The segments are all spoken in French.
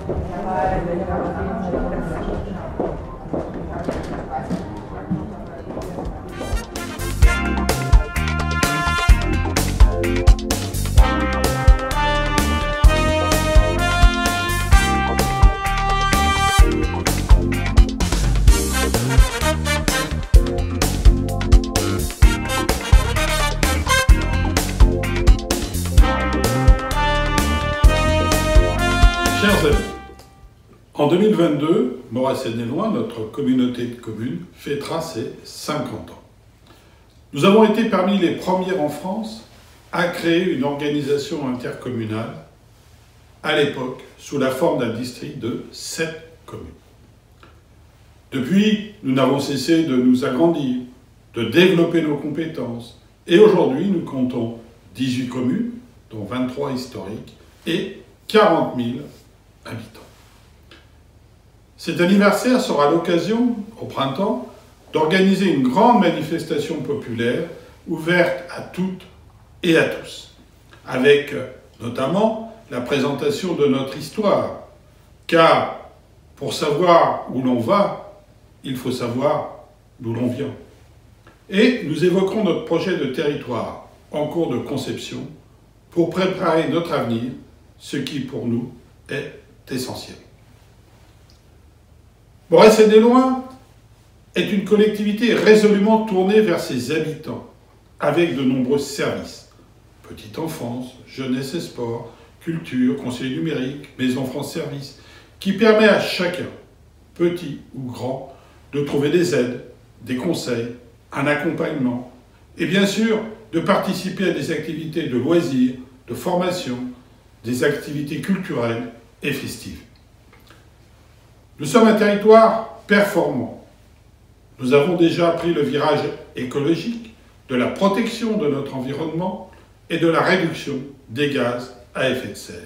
Chers amis, en 2022, Morat-Seine-et-Loing, notre communauté de communes, fêtera ses 50 ans. Nous avons été parmi les premiers en France à créer une organisation intercommunale, à l'époque sous la forme d'un district de 7 communes. Depuis, nous n'avons cessé de nous agrandir, de développer nos compétences, et aujourd'hui nous comptons 18 communes, dont 23 historiques, et 40 000 habitants. Cet anniversaire sera l'occasion, au printemps, d'organiser une grande manifestation populaire ouverte à toutes et à tous, avec notamment la présentation de notre histoire, car pour savoir où l'on va, il faut savoir d'où l'on vient. Et nous évoquerons notre projet de territoire en cours de conception pour préparer notre avenir, ce qui pour nous est essentiel. Morat-Seine-et-Loing est une collectivité résolument tournée vers ses habitants, avec de nombreux services. Petite enfance, jeunesse et sport, culture, conseil numérique, maison France Service, qui permet à chacun, petit ou grand, de trouver des aides, des conseils, un accompagnement, et bien sûr de participer à des activités de loisirs, de formation, des activités culturelles et festives. Nous sommes un territoire performant. Nous avons déjà pris le virage écologique de la protection de notre environnement et de la réduction des gaz à effet de serre.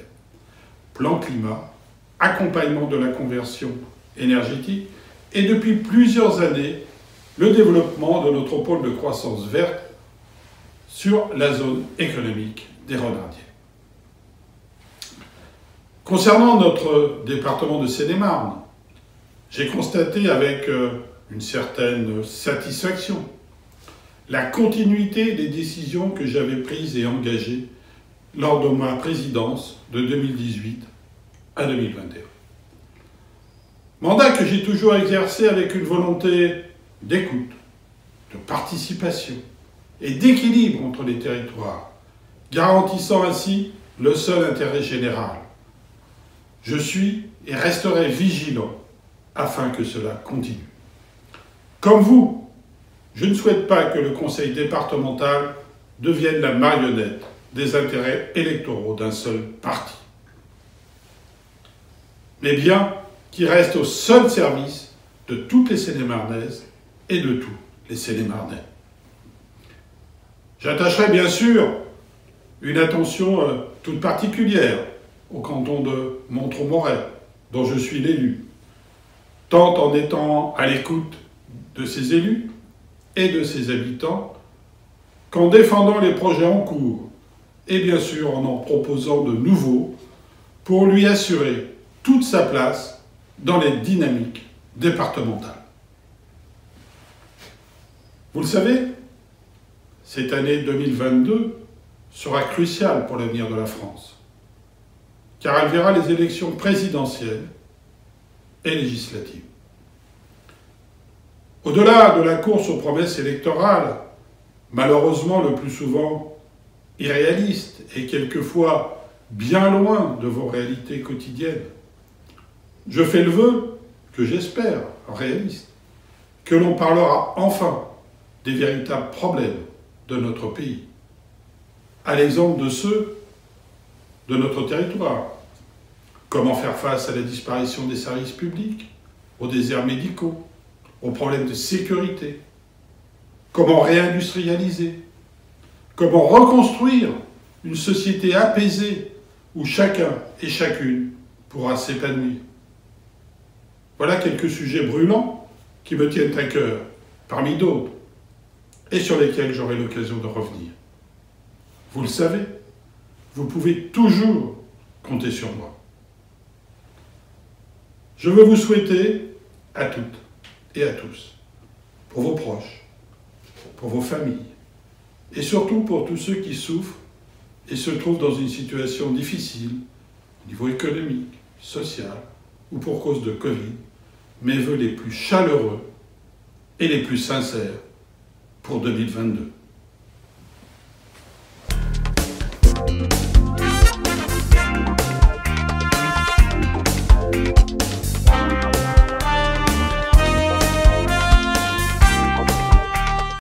Plan climat, accompagnement de la conversion énergétique et depuis plusieurs années, le développement de notre pôle de croissance verte sur la zone économique des Renardiers. Concernant notre département de Seine-et-Marne, j'ai constaté avec une certaine satisfaction la continuité des décisions que j'avais prises et engagées lors de ma présidence de 2018 à 2021. Mandat que j'ai toujours exercé avec une volonté d'écoute, de participation et d'équilibre entre les territoires, garantissant ainsi le seul intérêt général. Je suis et resterai vigilant afin que cela continue. Comme vous, je ne souhaite pas que le conseil départemental devienne la marionnette des intérêts électoraux d'un seul parti, mais bien qu'il reste au seul service de toutes les Seine-et-Marnaises et de tous les Seine-et-Marnais. J'attacherai bien sûr une attention toute particulière au canton de Montreux-Moret, dont je suis l'élu, tant en étant à l'écoute de ses élus et de ses habitants, qu'en défendant les projets en cours, et bien sûr en proposant de nouveaux, pour lui assurer toute sa place dans les dynamiques départementales. Vous le savez, cette année 2022 sera cruciale pour l'avenir de la France, car elle verra les élections présidentielles et législatives. Au-delà de la course aux promesses électorales, malheureusement le plus souvent irréalistes et quelquefois bien loin de vos réalités quotidiennes, je fais le vœu, que j'espère réaliste, que l'on parlera enfin des véritables problèmes de notre pays, à l'exemple de ceux de notre territoire. Comment faire face à la disparition des services publics, aux déserts médicaux, aux problèmes de sécurité? Comment réindustrialiser? Comment reconstruire une société apaisée où chacun et chacune pourra s'épanouir? Voilà quelques sujets brûlants qui me tiennent à cœur, parmi d'autres, et sur lesquels j'aurai l'occasion de revenir. Vous le savez, vous pouvez toujours compter sur moi. Je veux vous souhaiter à toutes et à tous, pour vos proches, pour vos familles, et surtout pour tous ceux qui souffrent et se trouvent dans une situation difficile, au niveau économique, social, ou pour cause de Covid, mes vœux les plus chaleureux et les plus sincères pour 2022.